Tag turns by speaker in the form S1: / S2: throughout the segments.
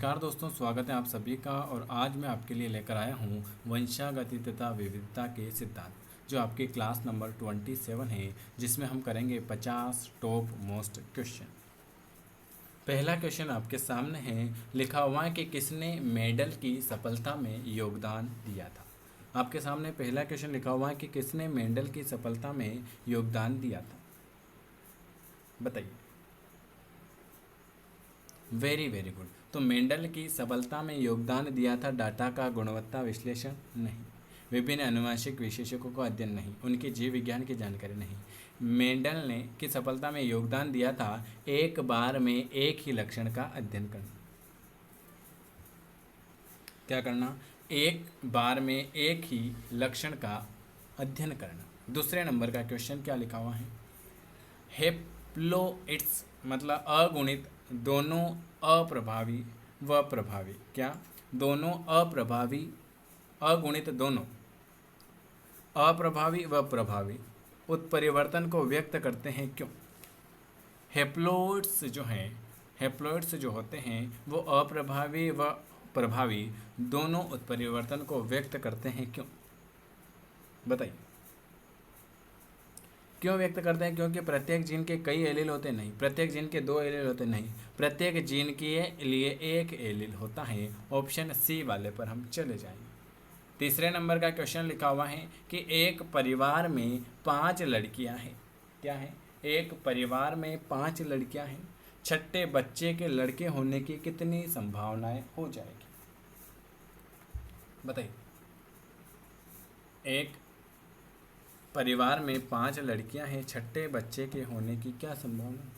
S1: नमस्कार दोस्तों, स्वागत है आप सभी का। और आज मैं आपके लिए लेकर आया हूँ वंशागति तथा विविधता के सिद्धांत, जो आपकी क्लास नंबर 27 है, जिसमें हम करेंगे 50 टॉप मोस्ट क्वेश्चन। पहला क्वेश्चन आपके सामने है, लिखा हुआ है कि किसने मेडल की सफलता में योगदान दिया था। आपके सामने पहला क्वेश्चन लिखा हुआ है कि किसने मेडल की सफलता में योगदान दिया था, बताइए। Very very good. तो मेंडल की सफलता में योगदान दिया था डाटा का गुणवत्ता विश्लेषण नहीं, विभिन्न आनुवंशिक विशेषकों का अध्ययन नहीं, उनके जीव विज्ञान की जानकारी नहीं। मेंडल ने की सफलता में योगदान दिया था एक बार में एक ही लक्षण का अध्ययन करना। क्या करना? एक बार में एक ही लक्षण का अध्ययन करना। दूसरे नंबर का क्वेश्चन क्या लिखा हुआ है? हेप्लोइड्स मतलब अगुणित दोनों अप्रभावी व प्रभावी। क्या? दोनों अप्रभावी, अगुणित दोनों अप्रभावी व प्रभावी उत्परिवर्तन को व्यक्त करते हैं, क्यों? हेप्लोइड्स जो होते हैं वो अप्रभावी व प्रभावी दोनों उत्परिवर्तन को व्यक्त करते हैं, क्यों? बताइए। क्यों व्यक्त करते हैं? क्योंकि प्रत्येक जीन के कई एलील होते नहीं, प्रत्येक जीन के 2 एलील होते नहीं, प्रत्येक जीन के लिए एक एलील होता है। ऑप्शन सी वाले पर हम चले जाएंगे। तीसरे नंबर का क्वेश्चन लिखा हुआ है कि एक परिवार में 5 लड़कियां हैं। क्या है? एक परिवार में 5 लड़कियां हैं। छठे बच्चे के लड़के होने की कितनी संभावनाएं हो जाएगी, बताइए। एक परिवार में 5 लड़कियां हैं, छठे बच्चे के होने की क्या संभावना?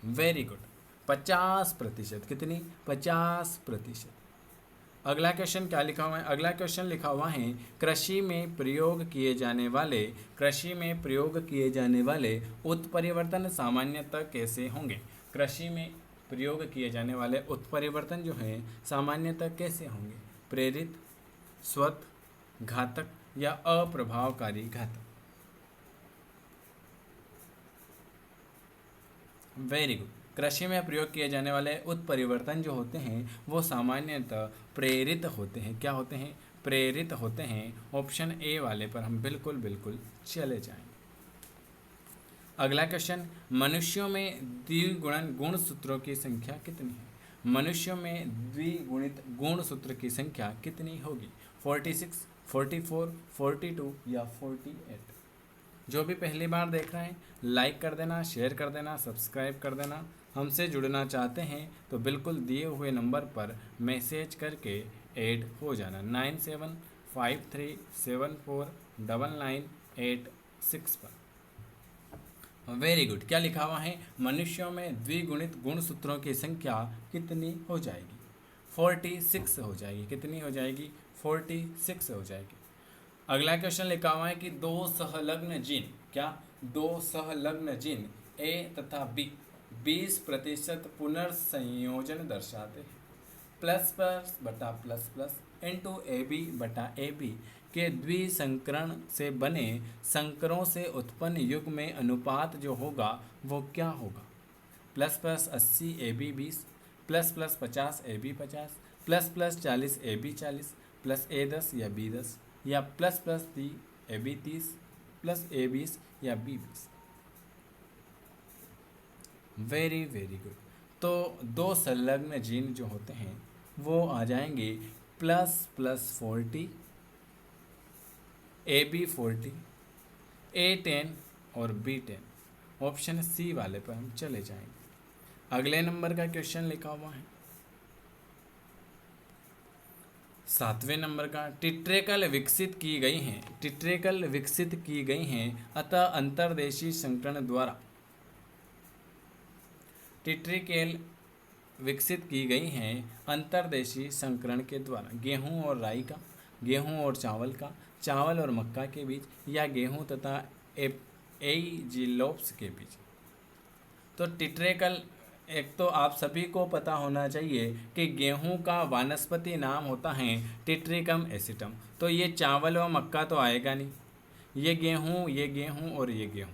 S1: Very good, 50%। कितनी? 50%। अगला क्वेश्चन क्या लिखा हुआ है? अगला क्वेश्चन लिखा हुआ है, कृषि में प्रयोग किए जाने वाले उत्परिवर्तन सामान्यतः कैसे होंगे? कृषि में प्रयोग किए जाने वाले उत्परिवर्तन जो हैं सामान्यतः कैसे होंगे? प्रेरित, स्वत, घातक या अप्रभावकारी घातक? Very good. कृषि में प्रयोग किए जाने वाले उत्परिवर्तन जो होते हैं वो सामान्यतः प्रेरित होते हैं। क्या होते हैं? प्रेरित होते हैं। ऑप्शन ए वाले पर हम बिल्कुल चले जाएंगे। अगला क्वेश्चन, मनुष्यों में द्विगुणन गुणसूत्रों की संख्या कितनी है? मनुष्यों में द्विगुणित गुणसूत्र की संख्या कितनी होगी? 46, 44, 42 या 48? जो भी पहली बार देख रहे हैं लाइक कर देना, शेयर कर देना, सब्सक्राइब कर देना। हमसे जुड़ना चाहते हैं तो बिल्कुल दिए हुए नंबर पर मैसेज करके ऐड हो जाना 9753749986 पर। Very good. क्या लिखा हुआ है? मनुष्यों में द्विगुणित गुणसूत्रों की संख्या कितनी हो जाएगी? 46 हो जाएगी। कितनी हो जाएगी? 46 हो जाएगी। अगला क्वेश्चन लिखा हुआ है कि 2 संलग्न जीन, क्या 2 संलग्न जीन ए तथा बी 20% पुनर्संयोजन दर्शाते हैं। प्लस प्लस बटा plus plus into A B बटा ए बी के द्विसंकरण से बने संकरों से उत्पन्न युग्म में अनुपात जो होगा वो क्या होगा? Plus plus 80 A B 20, plus plus 50 A B 50, plus plus 40 A B 40, plus A 10 या बी 10, या plus plus 30 A B 30, plus A 20 या बी 20? Very very good. तो 2 संलग्न जीन जो होते हैं वो आ जाएंगे प्लस प्लस 40, ए बी 40, ए 10 और बी 10। ऑप्शन सी वाले पर हम चले जाएंगे। अगले नंबर का क्वेश्चन लिखा हुआ है 7वें नंबर का, टिट्रेकल विकसित की गई हैं अतः अंतर्देशीय संकरण द्वारा। टिट्रिकेल विकसित की गई हैं अंतर्देशीय संकरण के द्वारा। गेहूं और राई का, गेहूं और चावल का, चावल और मक्का के बीच, या गेहूं तथा एइजिलोप्स के बीच। तो टिट्रेकल, एक तो आप सभी को पता होना चाहिए कि गेहूं का वानस्पति नाम होता है टिट्रिकम एसिटम। तो ये चावल व मक्का तो आएगा नहीं, ये गेहूं और ये गेहूं।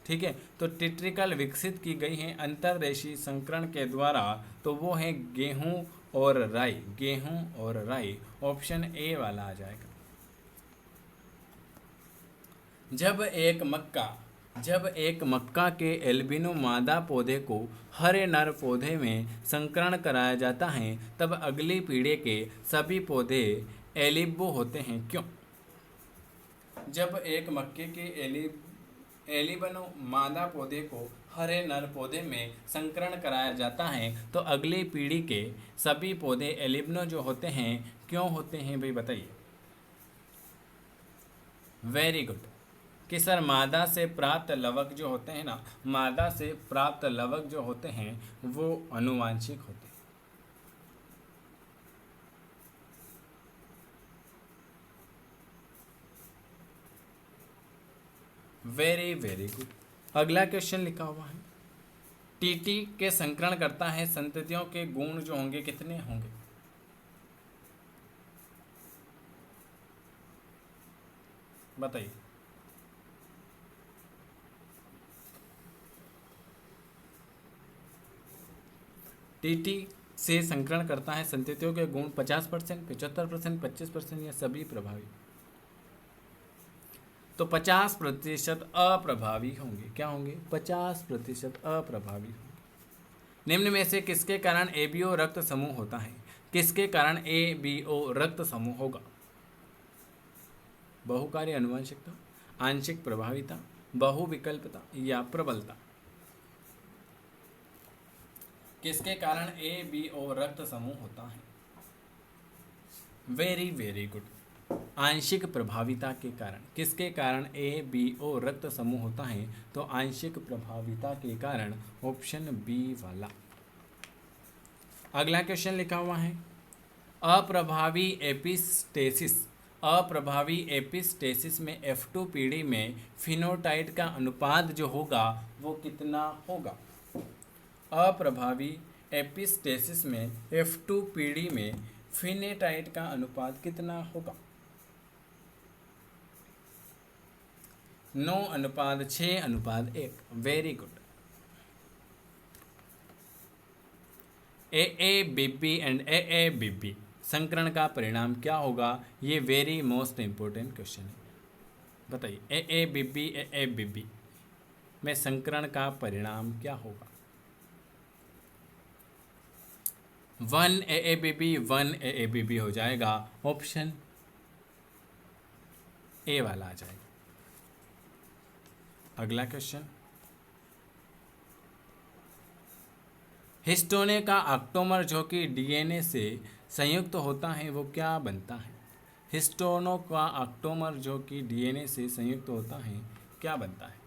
S1: ठीक है, तो टिट्रिकल विकसित की गई हैं अंतर्देशीय संकरण के द्वारा, तो वो है गेहूं और राई, गेहूं और राई, ऑप्शन ए वाला आ जाएगा। जब एक मक्का के एल्बिनो मादा पौधे को हरे नर पौधे में संकरण कराया जाता है, तब अगली पीढ़ी के सभी पौधे एलिबो होते हैं, क्यों? जब एक मक्के के एलिबनो मादा पौधे को हरे नर पौधे में संकरण कराया जाता है, तो अगली पीढ़ी के सभी पौधे एलिबनो जो होते हैं, क्यों होते हैं भाई, बताइए। वेरी गुड कि सर मादा से प्राप्त लवक जो होते हैं ना, मादा से प्राप्त लवक जो होते हैं वो आनुवांशिक होते हैं। Very very good. अगला क्वेश्चन लिखा हुआ है, टीटी के संकरण करता है संततियों के गुण जो होंगे कितने होंगे? बताइए। टीटी से संकरण करता है संततियों के गुण 50%, 75%, 25% या सभी प्रभावी? तो 50% अप्रभावी होंगे। क्या होंगे? 50% अप्रभावी होंगे। निम्न में से किसके कारण एबीओ रक्त समूह होता है? किसके कारण एबीओ रक्त समूह होगा? बहुकारी अनुवांशिकता, आंशिक प्रभाविता, बहुविकल्पता या प्रबलता? किसके कारण एबीओ रक्त समूह होता है? वेरी वेरी गुड, आंशिक प्रभाविता के कारण। किसके कारण एबीओ रक्त समूह होता है? तो आंशिक प्रभाविता के कारण, ऑप्शन बी वाला। अगला क्वेश्चन लिखा हुआ है, अप्रभावी एपिस्टेसिस में F2 पीढ़ी में फिनोटाइट का अनुपात जो होगा वो कितना होगा? अप्रभावी एपिस्टेसिस में F2 पीढ़ी में फिनोटाइट का अनुपात कितना होगा? 9:6:1। Very good. AABB and AABB संकरण का परिणाम क्या होगा? ये वेरी मोस्ट इंपॉर्टेंट क्वेश्चन है। बताइए, AABB में संकरण का परिणाम क्या होगा? 1 AABB हो जाएगा, ऑप्शन ए वाला आ जाएगा। अगला क्वेश्चन, हिस्टोने का ऑक्टोमर जो कि डीएनए से संयुक्त होता है वो क्या बनता है? हिस्टोनों का ऑक्टोमर जो कि डीएनए से संयुक्त होता है क्या बनता है?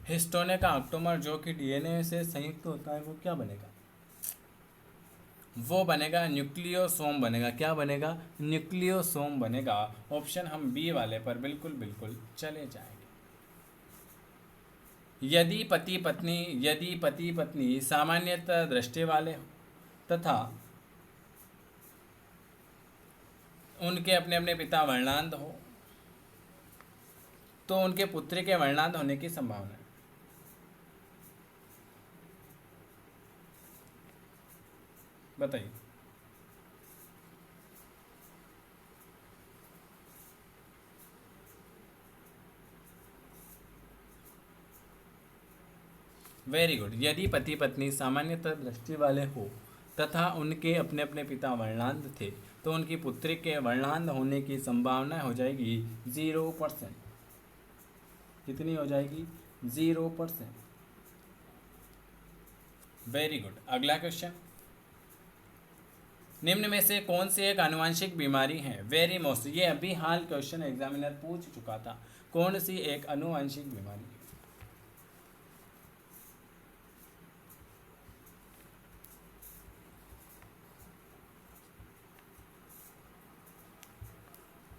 S1: हिस्टोने का ऑक्टोमर जो कि डीएनए से संयुक्त होता है वो क्या बनेगा? वो बनेगा न्यूक्लियोसोम बनेगा। क्या बनेगा? न्यूक्लियोसोम बनेगा। ऑप्शन हम बी वाले पर बिल्कुल बिल्कुल चले जाएंगे। यदि पति पत्नी सामान्यतः दृष्टि वाले हो तथा उनके अपने अपने पिता वर्णांध हो तो उनके पुत्र के वर्णांध होने की संभावना है। बताइए। Very good. यदि पति पत्नी सामान्यतः दृष्टि वाले हो तथा उनके अपने अपने पिता वर्णांध थे तो उनकी पुत्री के वर्णांध होने की संभावना हो जाएगी 0%। कितनी हो जाएगी? 0%। Very good. अगला क्वेश्चन, निम्न में से कौन सी एक आनुवंशिक बीमारी है? वेरी मोस्ट, ये अभी हाल क्वेश्चन एग्जामिनर पूछ चुका था। कौन सी एक आनुवंशिक बीमारी है?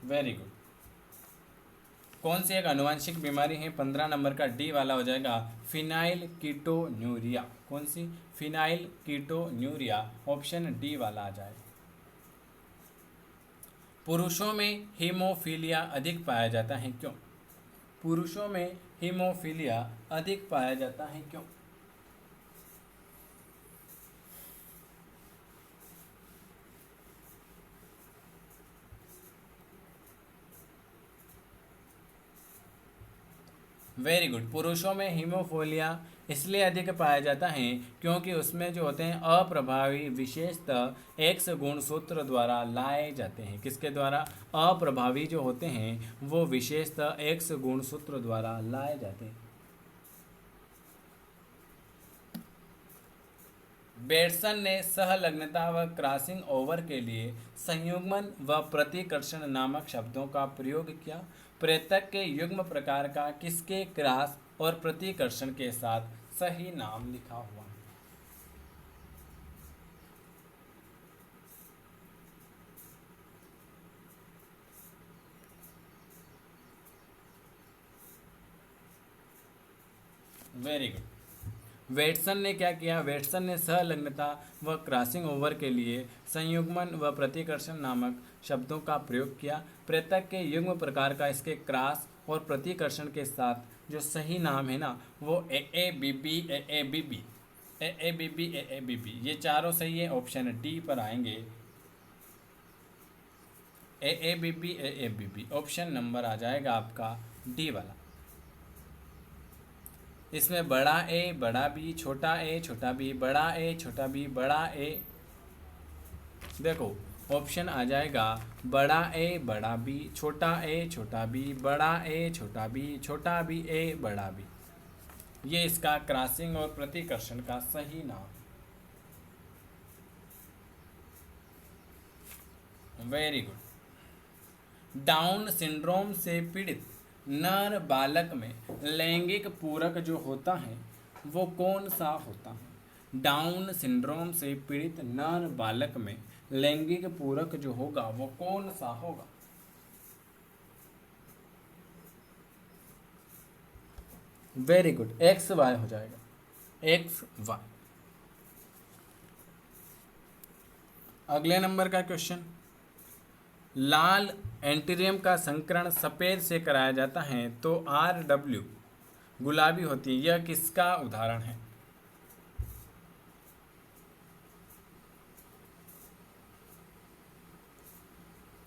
S1: Very good. कौन सी एक आनुवंशिक बीमारी है? 15 नंबर का डी वाला हो जाएगा फिनाइल कीटोन्यूरिया। कौन सी? फिनाइल कीटोन्यूरिया, ऑप्शन डी वाला आ जाएगा। पुरुषों में हीमोफीलिया अधिक पाया जाता है, क्यों? पुरुषों में हीमोफीलिया अधिक पाया जाता है, क्यों? Very good. पुरुषों में हीमोफीलिया इसलिए अधिक पाया जाता है क्योंकि उसमें जो होते हैं अप्रभावी विशेषतः एक्स गुणसूत्र द्वारा लाए जाते हैं। किसके द्वारा? अप्रभावी जो होते हैं वो विशेषतः एक्स गुणसूत्र द्वारा लाए जाते हैं। बेटसन ने सहलग्नता व क्रॉसिंग ओवर के लिए संयुग्मन व प्रतिकर्षण नामक शब्दों का प्रयोग किया। प्रेतक के युग्म प्रकार का किसके क्रॉस और प्रतिकर्षण के साथ सही नाम लिखा हुआ है? Very good. वेटसन ने क्या किया? वेटसन ने सहलग्नता व क्रॉसिंग ओवर के लिए संयुग्मन व प्रतिकर्षण नामक शब्दों का प्रयोग किया। प्रेतक के युग्म प्रकार का इसके क्रॉस और प्रतिकर्षण के साथ जो सही नाम है ना वो A B B A B B A B B A B B, ये चारों सही है। ऑप्शन डी पर आएंगे A B B A B B, option number आ जाएगा आपका डी वाला। इसमें बड़ा ए बड़ा बी छोटा बी बड़ा ए छोटा बी बड़ा ए, देखो ऑप्शन आ जाएगा बड़ा ए बड़ा बी छोटा बी बड़ा ए छोटा बी ए बड़ा बी। ये इसका क्रॉसिंग और प्रतिकर्षण का सही नाम। Very good. डाउन सिंड्रोम से पीड़ित नर बालक में लैंगिक पूरक जो होता है वो कौन सा होता है? डाउन सिंड्रोम से पीड़ित नर बालक में लैंगिक पूरक जो होगा वो कौन सा होगा? वेरी गुड, एक्स वाई हो जाएगा, एक्स वाई। अगले नंबर का क्वेश्चन, लाल एंटीरियम का संकरण सफ़ेद से कराया जाता है तो RW गुलाबी होती है, यह किसका उदाहरण है?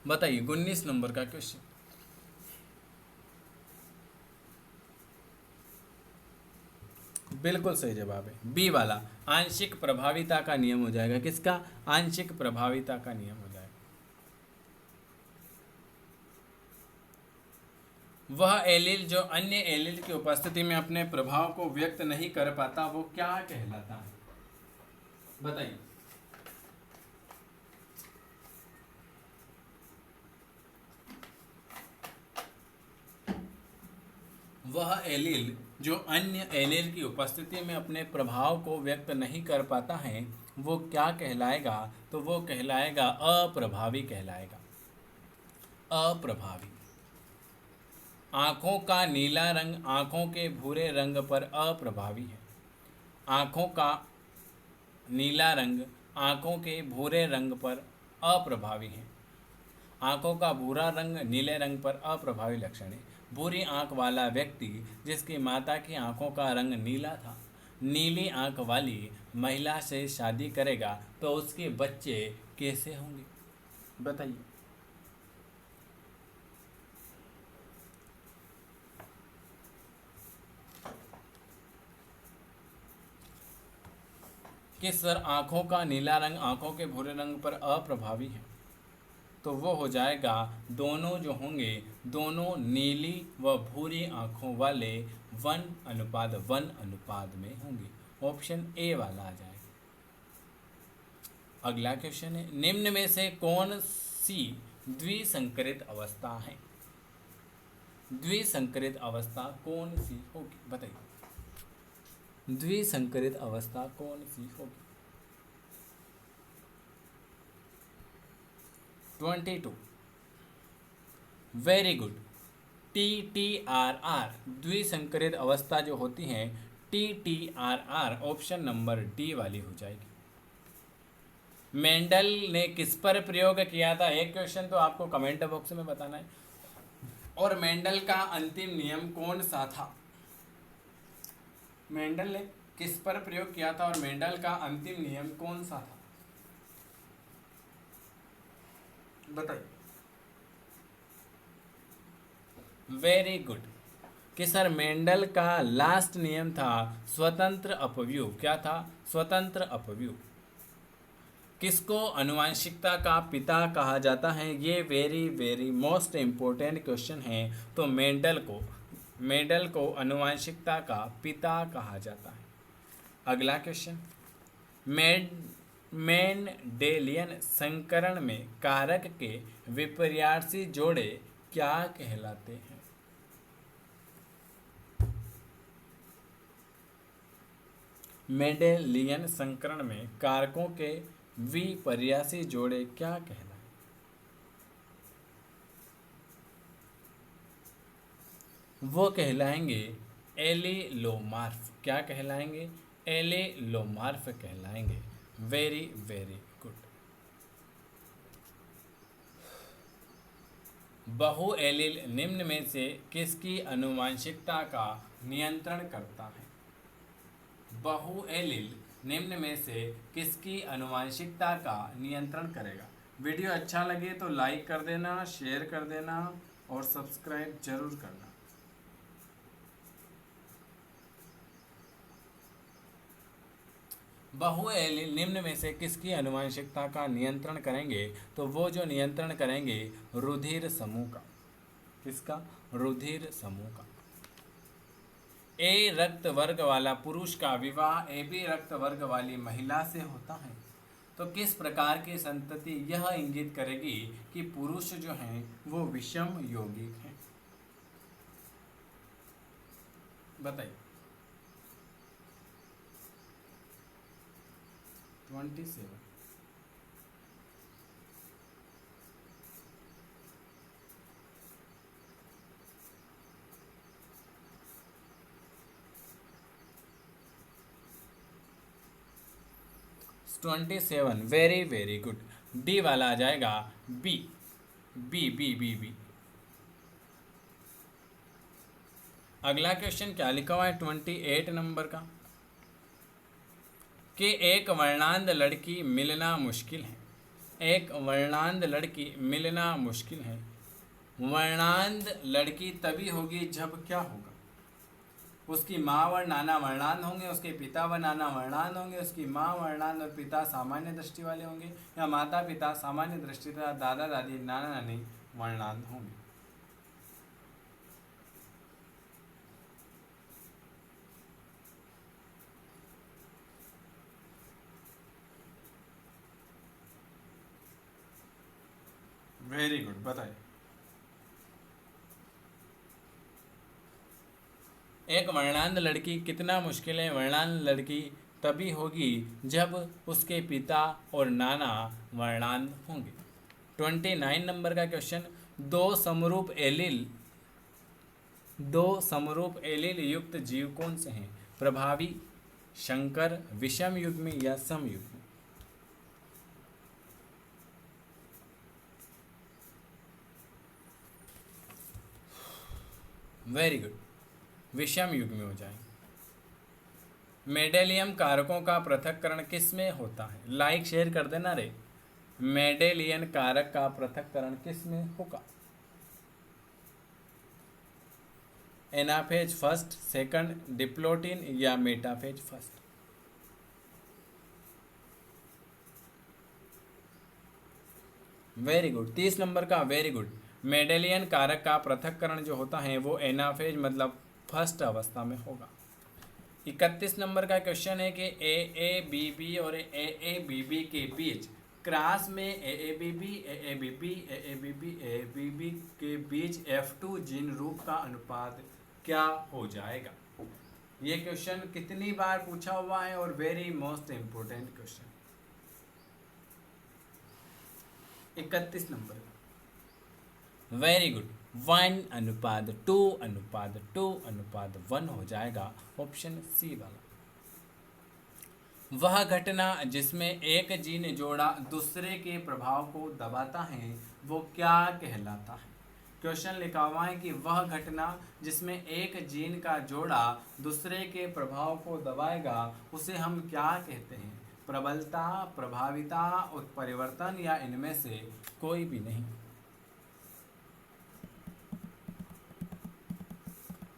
S1: बताइए, 19 नंबर का क्वेश्चन। बिल्कुल सही जवाब है बी वाला, आंशिक प्रभाविता का नियम हो जाएगा। किसका? आंशिक प्रभाविता का नियम हो जाएगा। वह एलील जो अन्य एलील की उपस्थिति में अपने प्रभाव को व्यक्त नहीं कर पाता वो क्या कहलाता है? बताइए। वह एलील जो अन्य एलील की उपस्थिति में अपने प्रभाव को व्यक्त नहीं कर पाता है वो क्या कहलाएगा? तो वो कहलाएगा अप्रभावी कहलाएगा, अप्रभावी। आँखों का नीला रंग आँखों के भूरे रंग पर अप्रभावी है। आँखों का नीला रंग आँखों के भूरे रंग पर अप्रभावी है। आँखों का भूरा रंग नीले रंग पर अप्रभावी लक्षण है। भूरी आँख वाला व्यक्ति जिसकी माता की आँखों का रंग नीला था, नीली आँख वाली महिला से शादी करेगा तो उसके बच्चे कैसे होंगे? बताइए। कि सर आँखों का नीला रंग आँखों के भूरे रंग पर अप्रभावी है, तो वो हो जाएगा दोनों जो होंगे दोनों नीली व भूरी आँखों वाले 1:1 में होंगे। ऑप्शन ए वाला आ जाएगा। अगला क्वेश्चन है, निम्न में से कौन सी द्विसंकरित अवस्था है? द्विसंकरित अवस्था कौन सी होगी? बताइए, द्विसंकरित अवस्था कौन सी होगी? 22। Very good. TTRR द्विसंकरित अवस्था जो होती है TTRR ऑप्शन नंबर डी वाली हो जाएगी। मेंडल ने किस पर प्रयोग किया था, एक क्वेश्चन तो आपको कमेंट बॉक्स में बताना है। और मेंडल का अंतिम नियम कौन सा था? मेंडल ने किस पर प्रयोग किया था और मेंडल का अंतिम नियम कौन सा था, बताइए। वेरी गुड कि सर मेंडल का लास्ट नियम था स्वतंत्र अपव्यूह। क्या था? स्वतंत्र अपव्यूह। किसको आनुवंशिकता का पिता कहा जाता है? ये very very most important question है। तो मेंडल को आनुवंशिकता का पिता कहा जाता है। अगला क्वेश्चन, मेंडेलियन संकरण में कारक के विपर्यासी जोड़े क्या कहलाते हैं? मेंडेलियन संकरण में कारकों के विपर्यासी जोड़े क्या कहलाते? वो कहलाएंगे एलिलोमार्फ। क्या कहलाएंगे? एलिलोमार्फ कहलाएंगे। Very very good. बहुएलिल निम्न में से किसकी आनुवंशिकता का नियंत्रण करता है? बहुएलिल निम्न में से किसकी आनुवंशिकता का नियंत्रण करेगा? वीडियो अच्छा लगे तो लाइक कर देना, शेयर कर देना और सब्सक्राइब जरूर करना। बहुएलिल निम्न में से किसकी आनुवंशिकता का नियंत्रण करेंगे? तो वो जो नियंत्रण करेंगे रुधिर समूह का। किसका? रुधिर समूह का। ए रक्त वर्ग वाला पुरुष का विवाह ए बी रक्त वर्ग वाली महिला से होता है। तो किस प्रकार की संतति यह इंगित करेगी कि पुरुष जो हैं वो विषम यौगिक हैं? बताइए। 27 27 वेरी वेरी गुड। डी वाला आ जाएगा B B B B B. अगला क्वेश्चन क्या लिखा हुआ है 28 नंबर का, कि एक वर्णांध लड़की मिलना मुश्किल है। एक वर्णांध लड़की मिलना मुश्किल है। वर्णांध लड़की तभी होगी जब क्या होगा? उसकी माँ व नाना वर्णांध होंगे, उसके पिता व नाना वर्णांध होंगे, उसकी माँ वर्णांध और पिता सामान्य दृष्टि वाले होंगे, या माता पिता सामान्य दृष्टि तथा दादा दादी नाना नानी वर्णांध होंगे। वेरी गुड, बताइए। एक वर्णांध लड़की कितना मुश्किल है? वर्णांध लड़की तभी होगी जब उसके पिता और नाना वर्णांध होंगे। 29 नंबर का क्वेश्चन, दो समरूप एलील युक्त जीव कौन से हैं? प्रभावी, संकर, विषम युग्मी या समयुग्मी? वेरी गुड, विषम युग में हो जाएंगे। मेंडेलियन कारकों का पृथक्करण किस में होता है? लाइक शेयर कर देना रे। मेंडेलियन कारक का पृथक्करण किस में होगा? एनाफेज फर्स्ट, सेकंड, डिप्लोटिन या metaphase first? Very good, 30 number का वेरी गुड। मेंडेलियन कारक का पृथक्करण जो होता है वो एनाफेज मतलब फर्स्ट अवस्था में होगा। 31 नंबर का क्वेश्चन है कि AABB और AABB के बीच क्रॉस में AABB के बीच F2 जीन रूप का अनुपात क्या हो जाएगा? ये क्वेश्चन कितनी बार पूछा हुआ है और very most important question. 31 number का वेरी गुड। 1:2:2:1 हो जाएगा ऑप्शन सी वाला। वह घटना जिसमें एक जीन जोड़ा दूसरे के प्रभाव को दबाता है वो क्या कहलाता है। क्वेश्चन लिखा हुआ है कि वह घटना जिसमें एक जीन का जोड़ा दूसरे के प्रभाव को दबाएगा उसे हम क्या कहते हैं। प्रबलता, प्रभाविता, उत्परिवर्तन या इनमें से कोई भी नहीं।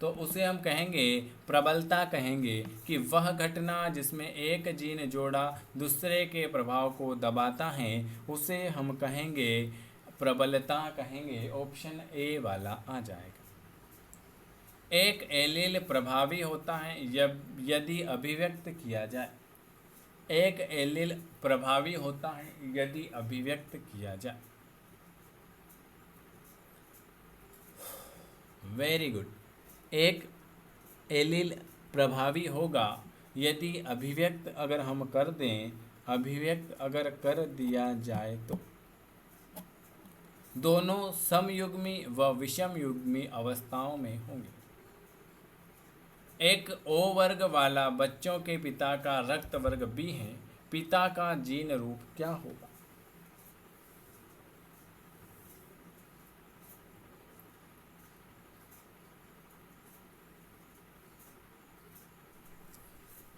S1: तो उसे हम कहेंगे प्रबलता, कहेंगे कि वह घटना जिसमें एक जीन जोड़ा दूसरे के प्रभाव को दबाता है उसे हम कहेंगे प्रबलता, कहेंगे। ऑप्शन ए वाला आ जाएगा। एक एलील प्रभावी होता है यदि अभिव्यक्त किया जाए। एक एलील प्रभावी होता है यदि अभिव्यक्त किया जाए। Very good. एक एलील प्रभावी होगा यदि अभिव्यक्त अगर हम कर दें, अभिव्यक्त अगर कर दिया जाए तो दोनों समयुग्मी व विषमयुग्मी अवस्थाओं में होंगे। एक ओ वर्ग वाला बच्चों के पिता का रक्त वर्ग बी है, पिता का जीन रूप क्या होगा।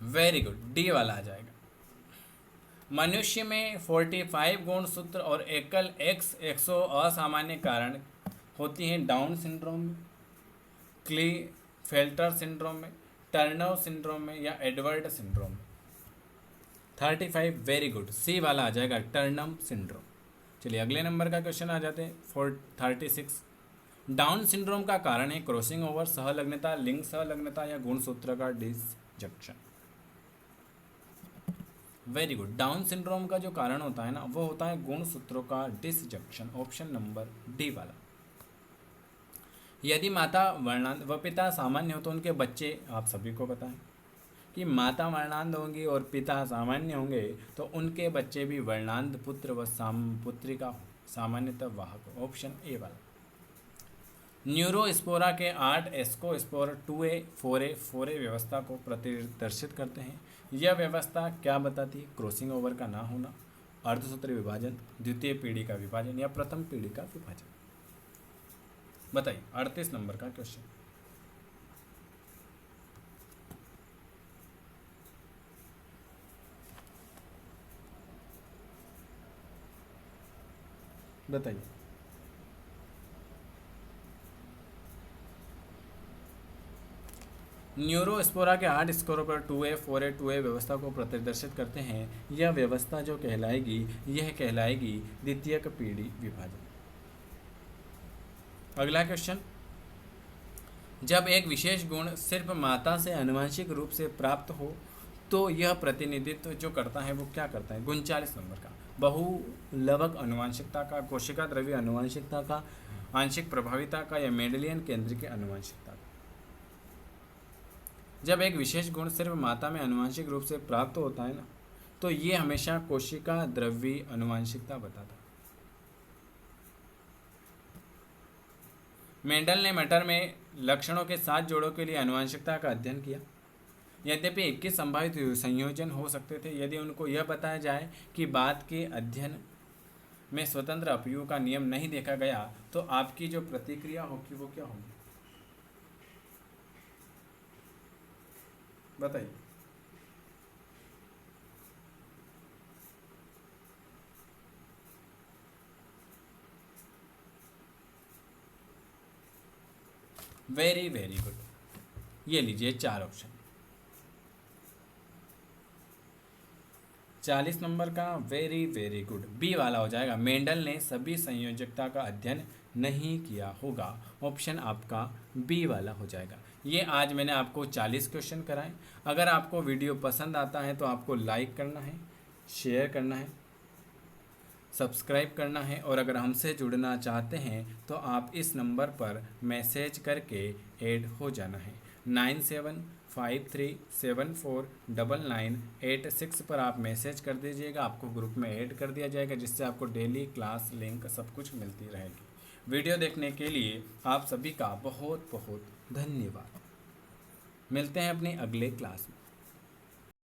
S1: वेरी गुड, डी वाला आ जाएगा। मनुष्य में 45 गुणसूत्र और एकल एक्स 100 असामान्य कारण होती हैं डाउन सिंड्रोम में, क्लीफेल्टर सिंड्रोम में, टर्नर सिंड्रोम में या एडवर्ड सिंड्रोम में। 35 वेरी गुड, सी वाला आ जाएगा टर्नम सिंड्रोम। चलिए अगले नंबर का क्वेश्चन आ जाते हैं 36। डाउन सिंड्रोम का कारण है क्रॉसिंग ओवर, सहलग्नता, लिंग सहलग्नता या गुणसूत्र का disjunction. Very good. Down syndrome का जो कारण होता है ना वो होता है गुणसूत्रों का डिसजंक्शन। ऑप्शन नंबर डी वाला। यदि माता वर्णांध व पिता सामान्य हो तो उनके बच्चे, आप सभी को पता है कि माता वर्णांध होंगी और पिता सामान्य होंगे तो उनके बच्चे भी वर्णांध पुत्र व पुत्रिका सामान्यतः वाहक। ऑप्शन ए वाला। न्यूरोस्पोरा के 8 एस्कोस्पोर 2A 4A 4A व्यवस्था को प्रदर्शित करते हैं। यह व्यवस्था क्या बताती है। क्रॉसिंग ओवर का ना होना, अर्धसूत्रीय विभाजन, द्वितीय पीढ़ी का विभाजन या प्रथम पीढ़ी का विभाजन। बताइए 38 नंबर का क्वेश्चन। बताइए। न्यूरोस्पोरा के 8 स्कोरों पर 2A 4A 2A व्यवस्था को प्रदर्शित करते हैं। यह व्यवस्था जो कहलाएगी यह कहलाएगी द्वितीयक पीढ़ी विभाजन। अगला क्वेश्चन। जब एक विशेष गुण सिर्फ माता से आनुवंशिक रूप से प्राप्त हो तो यह प्रतिनिधित्व जो करता है वो क्या करता है। 39 नंबर का। बहुलवक आनुवंशिकता का, कोशिका द्रव्य आनुवंशिकता का, आंशिक प्रभाविता का या मेंडेलियन केंद्र की आनुवंशिकता का। जब एक विशेष गुण सिर्फ माता में आनुवंशिक रूप से प्राप्त होता है ना तो ये हमेशा कोशिका द्रव्य आनुवंशिकता बताता है। मेंडल ने मटर में लक्षणों के 7 जोड़ों के लिए आनुवंशिकता का अध्ययन किया। यद्यपि 21 संभावित संयोजन हो सकते थे। यदि उनको यह बताया जाए कि बाद के अध्ययन में स्वतंत्र अपयूह का नियम नहीं देखा गया तो आपकी जो प्रतिक्रिया होगी वो क्या होगी। बताइए। वेरी वेरी गुड, ये लीजिए 4 ऑप्शन। 40 नंबर का वेरी वेरी गुड, बी वाला हो जाएगा। मेंडल ने सभी संयोजकता का अध्ययन नहीं किया होगा। ऑप्शन आपका बी वाला हो जाएगा। ये आज मैंने आपको 40 क्वेश्चन कराए। अगर आपको वीडियो पसंद आता है तो आपको लाइक करना है, शेयर करना है, सब्सक्राइब करना है और अगर हमसे जुड़ना चाहते हैं तो आप इस नंबर पर मैसेज करके ऐड हो जाना है। 9753749986 पर आप मैसेज कर दीजिएगा, आपको ग्रुप में ऐड कर दिया जाएगा जिससे आपको डेली क्लास लिंक सब कुछ मिलती रहेगी। वीडियो देखने के लिए आप सभी का बहुत बहुत धन्यवाद। मिलते हैं अपने अगले क्लास में।